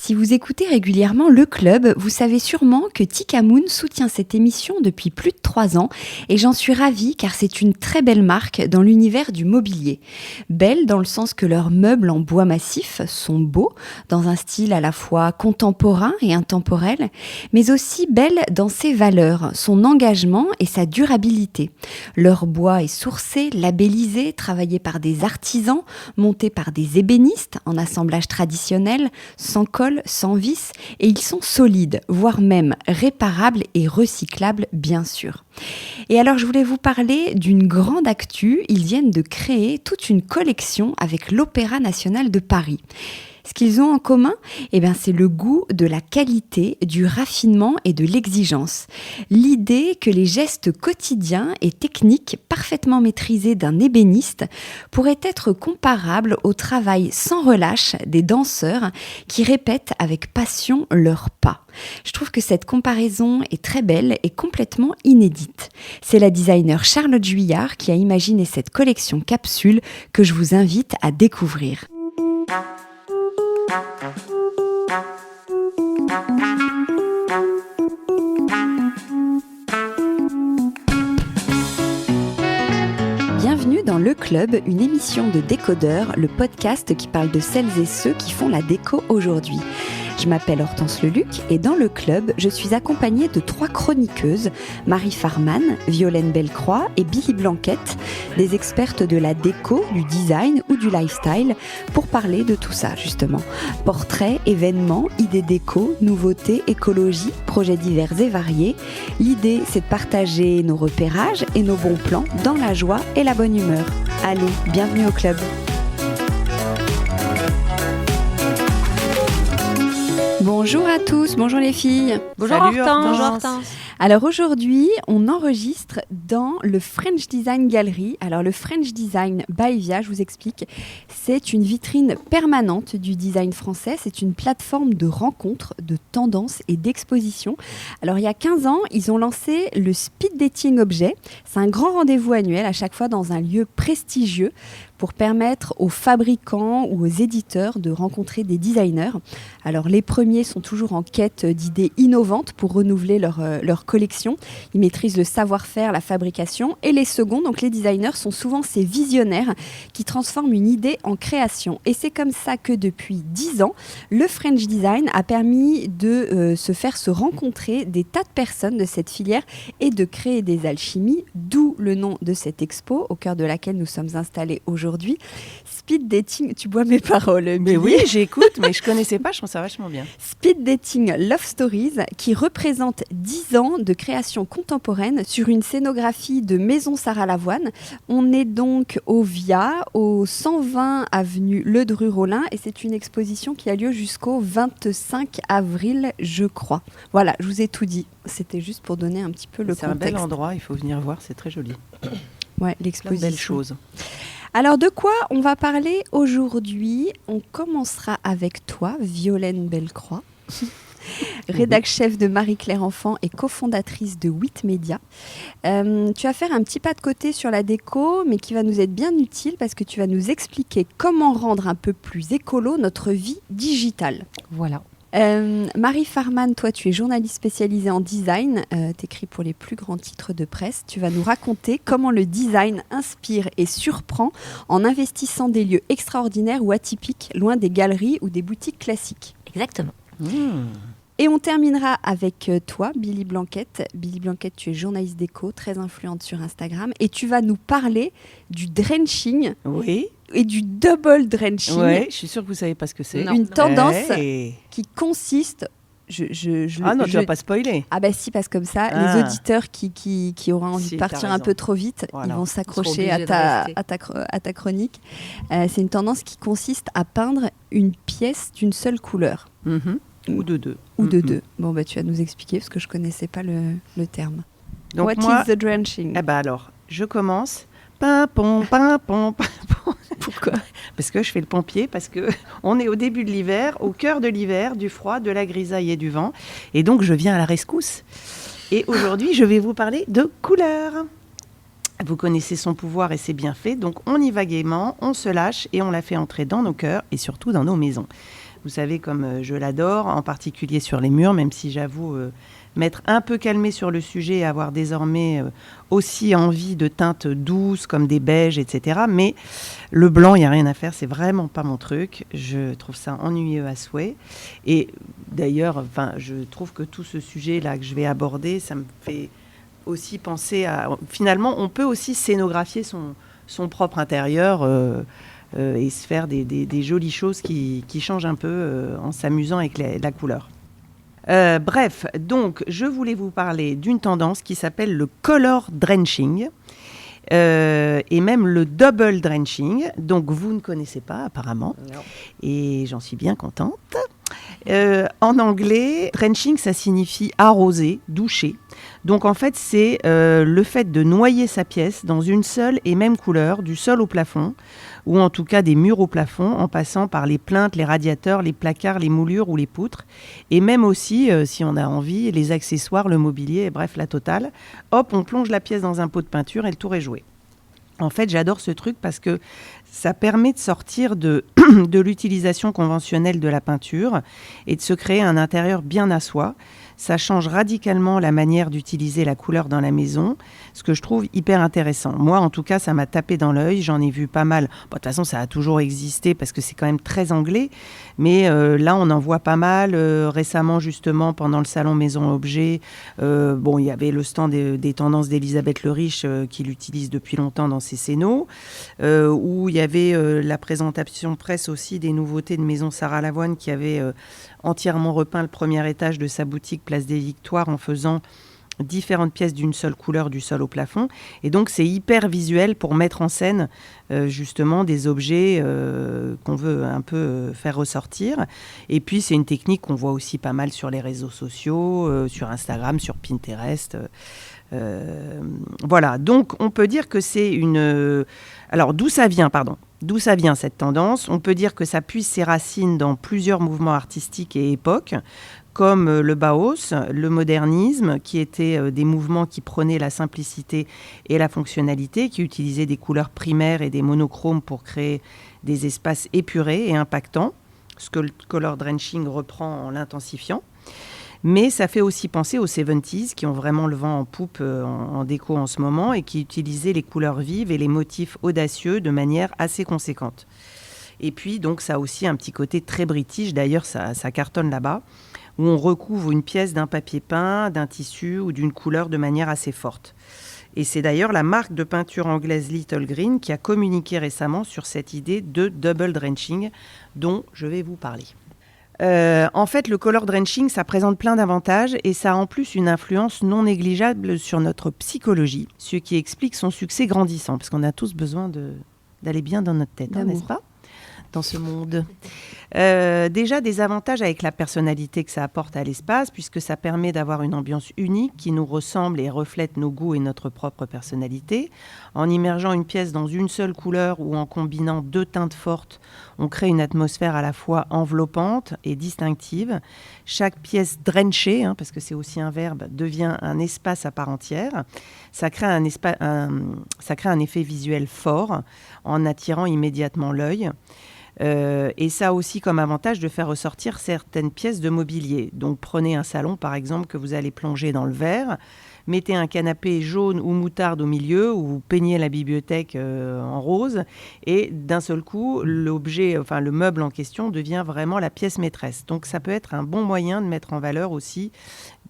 Si vous écoutez régulièrement Le Club, vous savez sûrement que Tikamoon soutient cette émission depuis plus de 3 ans et j'en suis ravie car c'est une très belle marque dans l'univers du mobilier. Belle dans le sens que leurs meubles en bois massif sont beaux, dans un style à la fois contemporain et intemporel, mais aussi belle dans ses valeurs, son engagement et sa durabilité. Leur bois est sourcé, labellisé, travaillé par des artisans, monté par des ébénistes en assemblage traditionnel, sans colle, sans vis, et ils sont solides, voire même réparables et recyclables, bien sûr. Et alors, je voulais vous parler d'une grande actu. Ils viennent de créer toute une collection avec l'Opéra national de Paris. Ce qu'ils ont en commun, c'est le goût de la qualité, du raffinement et de l'exigence. L'idée que les gestes quotidiens et techniques parfaitement maîtrisés d'un ébéniste pourraient être comparables au travail sans relâche des danseurs qui répètent avec passion leurs pas. Je trouve que cette comparaison est très belle et complètement inédite. C'est la designer Charlotte Juillard qui a imaginé cette collection capsule que je vous invite à découvrir. Bienvenue dans Le Club, une émission de décodeurs, le podcast qui parle de celles et ceux qui font la déco aujourd'hui. Je m'appelle Hortense Leluc et dans Le Club, je suis accompagnée de 3 chroniqueuses, Marie Farman, Violaine Bellecroix et Billy Blanquette, des expertes de la déco, du design ou du lifestyle, pour parler de tout ça justement. Portraits, événements, idées déco, nouveautés, écologie, projets divers et variés. L'idée, c'est de partager nos repérages et nos bons plans dans la joie et la bonne humeur. Allez, bienvenue au club. Bonjour à tous, bonjour les filles. Bonjour Hortense. Bonjour Hortense. Alors aujourd'hui, on enregistre dans le French Design Gallery. Alors le French Design by Via, je vous explique, c'est une vitrine permanente du design français. C'est une plateforme de rencontres, de tendances et d'expositions. Alors il y a 15 ans, ils ont lancé le Speed Dating Objet. C'est un grand rendez-vous annuel à chaque fois dans un lieu prestigieux pour permettre aux fabricants ou aux éditeurs de rencontrer des designers. Alors les premiers sont toujours en quête d'idées innovantes pour renouveler leur collection. Ils maîtrisent le savoir-faire, la fabrication. Et les seconds, donc les designers, sont souvent ces visionnaires qui transforment une idée en création. Et c'est comme ça que depuis 10 ans, le French Design a permis de se rencontrer des tas de personnes de cette filière et de créer des alchimies, d'où le nom de cette expo, au cœur de laquelle nous sommes installés aujourd'hui. Speed Dating, tu bois mes paroles, Billy. Mais oui, j'écoute, mais je connaissais pas, je trouve ça vachement bien. Speed Dating Love Stories, qui représente 10 ans de création contemporaine sur une scénographie de Maison Sarah Lavoine. On est donc au VIA, au 120 avenue Ledru-Rollin, et c'est une exposition qui a lieu jusqu'au 25 avril, je crois. Voilà, je vous ai tout dit. C'était juste pour donner un petit peu le contexte. C'est un bel endroit, il faut venir voir, c'est très joli. Ouais, l'exposition. Plein de belles choses. Alors, de quoi on va parler aujourd'hui ? On commencera avec toi, Violaine Bellecroix, rédac chef de Marie-Claire Enfant et cofondatrice de WIT Media. Tu vas faire un petit pas de côté sur la déco, mais qui va nous être bien utile parce que tu vas nous expliquer comment rendre un peu plus écolo notre vie digitale. Voilà. Marie Farman, toi tu es journaliste spécialisée en design, t'écris pour les plus grands titres de presse. Tu vas nous raconter comment le design inspire et surprend en investissant des lieux extraordinaires ou atypiques, loin des galeries ou des boutiques classiques. Exactement. Et on terminera avec toi, Billy Blanquette. Billy Blanquette, tu es journaliste déco, très influente sur Instagram, et tu vas nous parler du drenching. Oui. Et du double drenching. Oui, je suis sûre que vous ne savez pas ce que c'est. Une tendance qui consiste... non, tu vas pas spoiler. Ah bah si, parce que comme ça, les auditeurs qui auraient envie de partir un peu trop vite, ils vont s'accrocher à ta chronique. C'est une tendance qui consiste à peindre une pièce d'une seule couleur. Ou de deux. Ou de deux. Bon, bah tu vas nous expliquer, parce que je ne connaissais pas le terme. Donc What is the drenching ? Alors, je commence. Pimpon, pimpon, pimpon. Pourquoi ? Parce que je fais le pompier, parce qu'on est au début de l'hiver, au cœur de l'hiver, du froid, de la grisaille et du vent. Et donc, je viens à la rescousse. Et aujourd'hui, je vais vous parler de couleur. Vous connaissez son pouvoir et ses bienfaits, donc on y va gaiement, on se lâche et on la fait entrer dans nos cœurs et surtout dans nos maisons. vous savez comme je l'adore, en particulier sur les murs, même si j'avoue m'être un peu calmée sur le sujet et avoir désormais aussi envie de teintes douces comme des beiges, etc. Mais le blanc, il n'y a rien à faire, c'est vraiment pas mon truc. Je trouve ça ennuyeux à souhait. Et d'ailleurs, je trouve que tout ce sujet-là que je vais aborder, ça me fait aussi penser à... Finalement, on peut aussi scénographier son propre intérieur et se faire des jolies choses qui changent un peu en s'amusant avec la couleur. Bref, donc je voulais vous parler d'une tendance qui s'appelle le color drenching et même le double drenching. Donc vous ne connaissez pas apparemment. Non. Et j'en suis bien contente. En anglais, drenching, ça signifie arroser, doucher. Donc en fait, c'est le fait de noyer sa pièce dans une seule et même couleur, du sol au plafond, ou en tout cas des murs au plafond, en passant par les plinthes, les radiateurs, les placards, les moulures ou les poutres, et même aussi, si on a envie, les accessoires, le mobilier, bref, la totale. Hop, on plonge la pièce dans un pot de peinture et le tour est joué. En fait, j'adore ce truc parce que ça permet de sortir de l'utilisation conventionnelle de la peinture et de se créer un intérieur bien à soi. Ça change radicalement la manière d'utiliser la couleur dans la maison, ce que je trouve hyper intéressant. Moi, en tout cas, ça m'a tapé dans l'œil. J'en ai vu pas mal. Bon, de toute façon, ça a toujours existé parce que c'est quand même très anglais. Mais là, on en voit pas mal. Récemment, justement, pendant le salon Maison Objet, il y avait le stand des tendances d'Elisabeth Le Riche qui l'utilise depuis longtemps dans ses scénos, où il y avait la présentation presse aussi des nouveautés de Maison Sarah Lavoine qui avait entièrement repeint le premier étage de sa boutique Place des Victoires en faisant différentes pièces d'une seule couleur du sol au plafond. Et donc, c'est hyper visuel pour mettre en scène justement des objets qu'on veut un peu faire ressortir. Et puis, c'est une technique qu'on voit aussi pas mal sur les réseaux sociaux, sur Instagram, sur Pinterest. Voilà, donc on peut dire que c'est une... Alors, d'où ça vient cette tendance? On peut dire que ça puise ses racines dans plusieurs mouvements artistiques et époques, comme le Bauhaus, le modernisme, qui étaient des mouvements qui prenaient la simplicité et la fonctionnalité, qui utilisaient des couleurs primaires et des monochromes pour créer des espaces épurés et impactants, ce que le color drenching reprend en l'intensifiant. Mais ça fait aussi penser aux 70s qui ont vraiment le vent en poupe en déco en ce moment et qui utilisaient les couleurs vives et les motifs audacieux de manière assez conséquente. Et puis, donc, ça a aussi un petit côté très british. D'ailleurs, ça cartonne là-bas, où on recouvre une pièce d'un papier peint, d'un tissu ou d'une couleur de manière assez forte. Et c'est d'ailleurs la marque de peinture anglaise Little Green qui a communiqué récemment sur cette idée de double drenching dont je vais vous parler. En fait, le color drenching, ça présente plein d'avantages et ça a en plus une influence non négligeable sur notre psychologie, ce qui explique son succès grandissant, parce qu'on a tous besoin d'aller bien dans notre tête, n'est-ce pas ? Dans ce monde. Déjà, des avantages avec la personnalité que ça apporte à l'espace, puisque ça permet d'avoir une ambiance unique qui nous ressemble et reflète nos goûts et notre propre personnalité. En immergeant une pièce dans une seule couleur ou en combinant deux teintes fortes, on crée une atmosphère à la fois enveloppante et distinctive. Chaque pièce drenchée, parce que c'est aussi un verbe, devient un espace à part entière. Ça crée un effet visuel fort en attirant immédiatement l'œil. Et ça a aussi comme avantage de faire ressortir certaines pièces de mobilier. Donc prenez un salon par exemple que vous allez plonger dans le vert, mettez un canapé jaune ou moutarde au milieu ou vous peignez la bibliothèque en rose et d'un seul coup le meuble en question devient vraiment la pièce maîtresse. Donc ça peut être un bon moyen de mettre en valeur aussi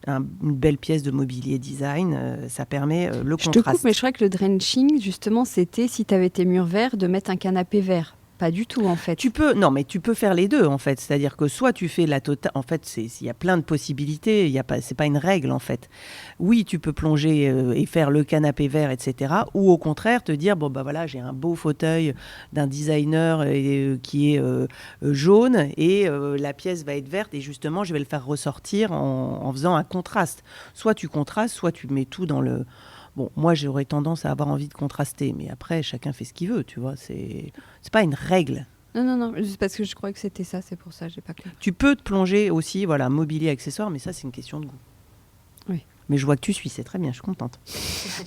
une belle pièce de mobilier design, ça permet le contraste. Je te coupe, mais je crois que le drenching justement c'était si tu avais tes murs verts de mettre un canapé vert. Pas du tout, en fait. Tu peux faire les deux, en fait. C'est-à-dire que soit tu fais la totale... En fait, il y a plein de possibilités. C'est pas une règle, en fait. Oui, tu peux plonger et faire le canapé vert, etc. Ou au contraire, te dire, j'ai un beau fauteuil d'un designer qui est jaune et la pièce va être verte. Et justement, je vais le faire ressortir en faisant un contraste. Soit tu contrastes, soit tu mets tout dans le... Bon, moi, j'aurais tendance à avoir envie de contraster, mais après, chacun fait ce qu'il veut, tu vois. C'est pas une règle. Non, juste parce que je croyais que c'était ça, c'est pour ça, j'ai pas compris. Tu peux te plonger aussi, mobilier, accessoires, mais ça, c'est une question de goût. Oui. Mais je vois que tu suis, c'est très bien, je suis contente.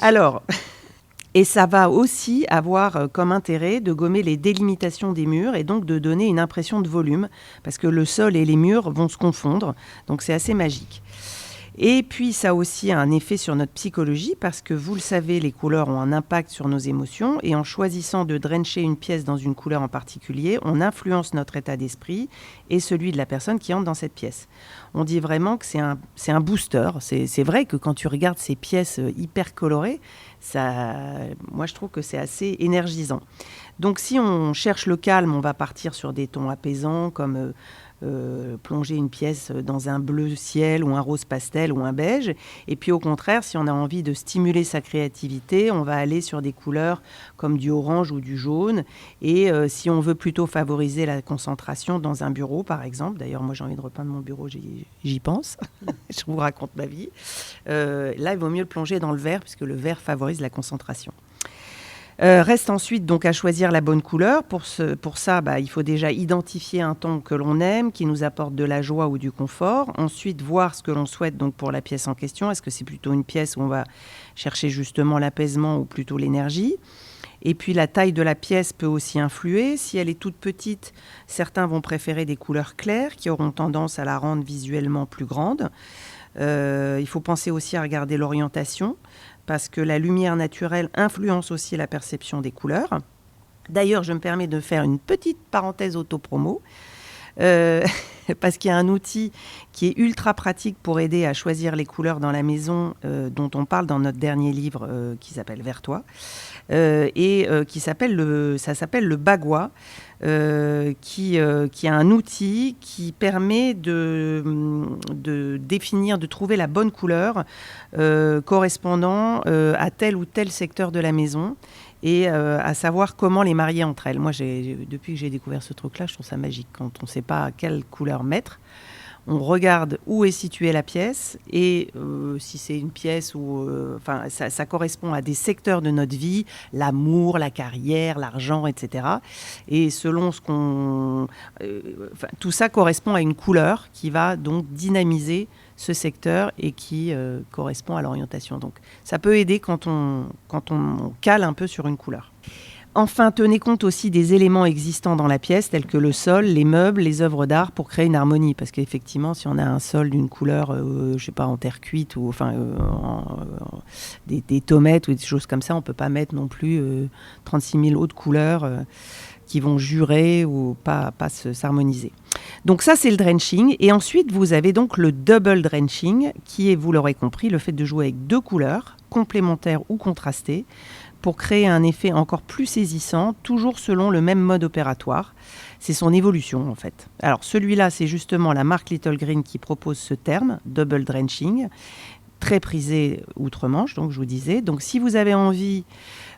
Alors, Et ça va aussi avoir comme intérêt de gommer les délimitations des murs et donc de donner une impression de volume, parce que le sol et les murs vont se confondre, donc c'est assez magique. Et puis ça a aussi un effet sur notre psychologie, parce que vous le savez, les couleurs ont un impact sur nos émotions, et en choisissant de drencher une pièce dans une couleur en particulier, on influence notre état d'esprit et celui de la personne qui entre dans cette pièce. On dit vraiment que c'est un booster. C'est vrai que quand tu regardes ces pièces hyper colorées, moi je trouve que c'est assez énergisant. Donc si on cherche le calme, on va partir sur des tons apaisants comme plonger une pièce dans un bleu ciel ou un rose pastel ou un beige. Et puis au contraire, si on a envie de stimuler sa créativité, on va aller sur des couleurs comme du orange ou du jaune. Et si on veut plutôt favoriser la concentration dans un bureau, par exemple, d'ailleurs moi j'ai envie de repeindre mon bureau, j'y pense, je vous raconte ma vie, là il vaut mieux le plonger dans le vert, puisque le vert favorise la concentration. Reste ensuite donc à choisir la bonne couleur. Pour ça, il faut déjà identifier un ton que l'on aime, qui nous apporte de la joie ou du confort. Ensuite, voir ce que l'on souhaite donc pour la pièce en question. Est-ce que c'est plutôt une pièce où on va chercher justement l'apaisement ou plutôt l'énergie ? Et puis la taille de la pièce peut aussi influer. Si elle est toute petite, certains vont préférer des couleurs claires qui auront tendance à la rendre visuellement plus grande. Il faut penser aussi à regarder l'orientation, parce que la lumière naturelle influence aussi la perception des couleurs. D'ailleurs, je me permets de faire une petite parenthèse autopromo, parce qu'il y a un outil qui est ultra pratique pour aider à choisir les couleurs dans la maison, dont on parle dans notre dernier livre qui s'appelle Vers toi, et ça s'appelle le Bagua, qui est un outil qui permet de définir, de trouver la bonne couleur correspondant à tel ou tel secteur de la maison, et à savoir comment les marier entre elles. Moi, depuis que j'ai découvert ce truc-là, je trouve ça magique. Quand on ne sait pas quelle couleur mettre, on regarde où est située la pièce, et si c'est une pièce où ça correspond à des secteurs de notre vie, l'amour, la carrière, l'argent, etc. Et selon tout ça correspond à une couleur qui va donc dynamiser ce secteur et qui correspond à l'orientation. Donc ça peut aider quand on cale un peu sur une couleur. Enfin, tenez compte aussi des éléments existants dans la pièce, tels que le sol, les meubles, les œuvres d'art, pour créer une harmonie. Parce qu'effectivement, si on a un sol d'une couleur, en terre cuite, ou des tomates ou des choses comme ça, on ne peut pas mettre non plus 36 000 autres couleurs qui vont jurer ou pas s'harmoniser. Donc ça, c'est le drenching. Et ensuite, vous avez donc le double drenching, qui est, vous l'aurez compris, le fait de jouer avec deux couleurs, complémentaires ou contrastées, pour créer un effet encore plus saisissant, toujours selon le même mode opératoire. C'est son évolution, en fait. Alors, celui-là, c'est justement la marque Little Green qui propose ce terme, double drenching, très prisé outre-Manche, donc je vous disais. Donc, si vous avez envie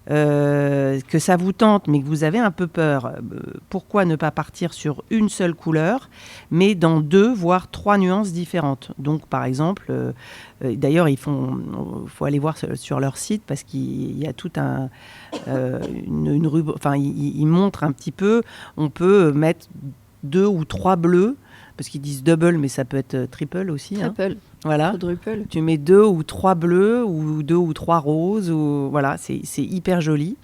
que ça vous tente, mais que vous avez un peu peur, pourquoi ne pas partir sur une seule couleur, mais dans 2, voire 3 nuances différentes. Donc, par exemple, d'ailleurs, faut aller voir sur leur site, parce qu'il y a tout une rubrique, ils montrent un petit peu, on peut mettre 2 ou 3 bleus, parce qu'ils disent double, mais ça peut être triple aussi. Triple. Voilà. Quadruple. Tu mets 2 ou 3 bleus, ou 2 ou 3 roses, voilà, c'est hyper joli.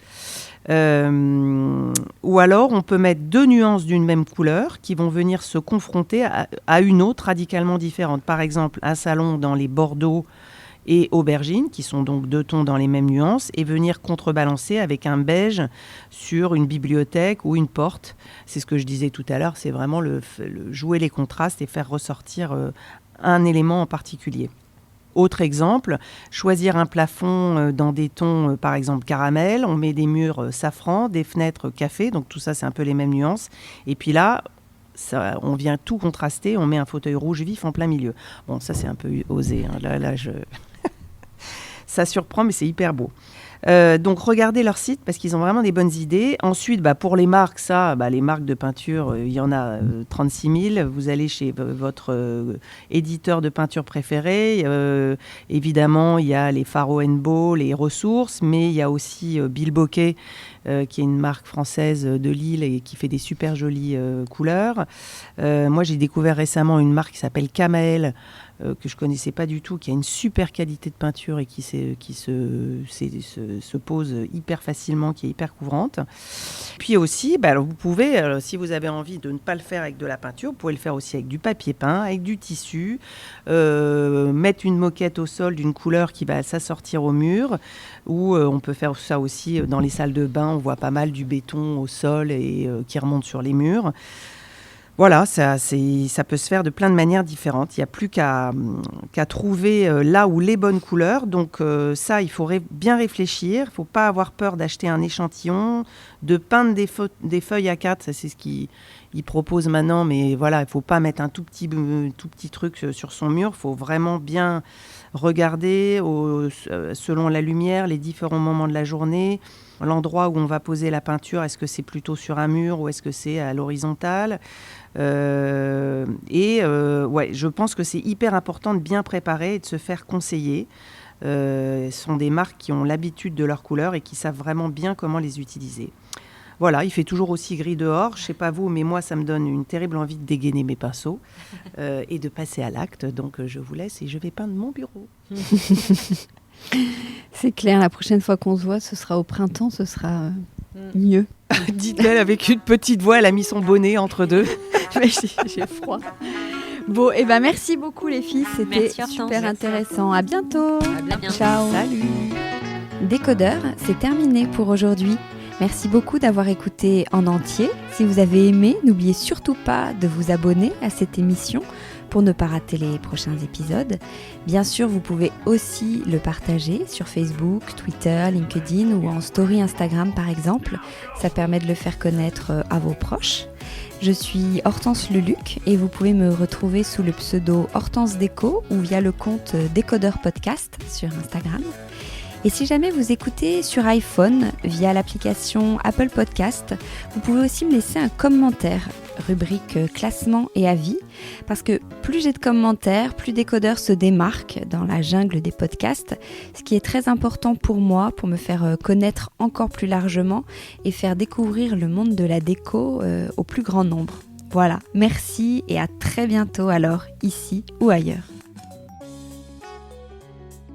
Ou alors, on peut mettre 2 nuances d'une même couleur qui vont venir se confronter à une autre radicalement différente. Par exemple, un salon dans les bordeaux et aubergine, qui sont donc 2 tons dans les mêmes nuances, et venir contrebalancer avec un beige sur une bibliothèque ou une porte. C'est ce que je disais tout à l'heure, c'est vraiment le jouer les contrastes et faire ressortir un élément en particulier. Autre exemple, choisir un plafond dans des tons, par exemple caramel, on met des murs safran, des fenêtres café, donc tout ça c'est un peu les mêmes nuances. Et puis là, on vient tout contraster, on met un fauteuil rouge vif en plein milieu. Bon, ça c'est un peu osé, hein. Là ça surprend, mais c'est hyper beau. Donc regardez leur site, parce qu'ils ont vraiment des bonnes idées. Ensuite, pour les marques, les marques de peinture, il y en a 36 000. Vous allez chez votre éditeur de peinture préféré. Évidemment, il y a les Faro & Beau, les ressources, mais il y a aussi Bill Bokeh, qui est une marque française de Lille et qui fait des super jolies couleurs. Moi, j'ai découvert récemment une marque qui s'appelle Kamael, que je connaissais pas du tout, qui a une super qualité de peinture et qui se pose hyper facilement, qui est hyper couvrante. Puis aussi, alors vous pouvez, si vous avez envie de ne pas le faire avec de la peinture, vous pouvez le faire aussi avec du papier peint, avec du tissu, mettre une moquette au sol d'une couleur qui va s'assortir au mur, ou on peut faire ça aussi dans les salles de bain, on voit pas mal du béton au sol et qui remonte sur les murs. Voilà, ça peut se faire de plein de manières différentes. Il n'y a plus qu'à trouver là où les bonnes couleurs. Donc ça, il faut bien réfléchir. Il ne faut pas avoir peur d'acheter un échantillon, de peindre des feuilles A4. Ça, c'est ce qu'ils proposent maintenant. Mais voilà, il ne faut pas mettre un tout petit truc sur son mur. Il faut vraiment bien regarder selon la lumière, les différents moments de la journée, l'endroit où on va poser la peinture. Est-ce que c'est plutôt sur un mur ou est-ce que c'est à l'horizontale ? Je pense que c'est hyper important de bien préparer et de se faire conseiller. Ce sont des marques qui ont l'habitude de leurs couleurs et qui savent vraiment bien comment les utiliser. Voilà, il fait toujours aussi gris dehors. Je ne sais pas vous, mais moi, ça me donne une terrible envie de dégainer mes pinceaux et de passer à l'acte. Donc, je vous laisse et je vais peindre mon bureau. C'est clair, la prochaine fois qu'on se voit, ce sera au printemps, ce sera mieux. Dit-elle avec une petite voix, elle a mis son bonnet entre deux. Mais j'ai froid. Bon, et ben merci beaucoup les filles, c'était super intéressant. À bientôt. À bientôt. Ciao. Salut. Décodeur, c'est terminé pour aujourd'hui. Merci beaucoup d'avoir écouté en entier. Si vous avez aimé, n'oubliez surtout pas de vous abonner à cette émission pour ne pas rater les prochains épisodes. Bien sûr, vous pouvez aussi le partager sur Facebook, Twitter, LinkedIn ou en story Instagram par exemple. Ça permet de le faire connaître à vos proches. Je suis Hortense Leluc et vous pouvez me retrouver sous le pseudo Hortense Déco ou via le compte Décodeur Podcast sur Instagram. Et si jamais vous écoutez sur iPhone via l'application Apple Podcast, vous pouvez aussi me laisser un commentaire, rubrique classement et avis, parce que plus j'ai de commentaires, plus Décodeur se démarque dans la jungle des podcasts, ce qui est très important pour moi, pour me faire connaître encore plus largement et faire découvrir le monde de la déco au plus grand nombre. Voilà, merci et à très bientôt alors, ici ou ailleurs.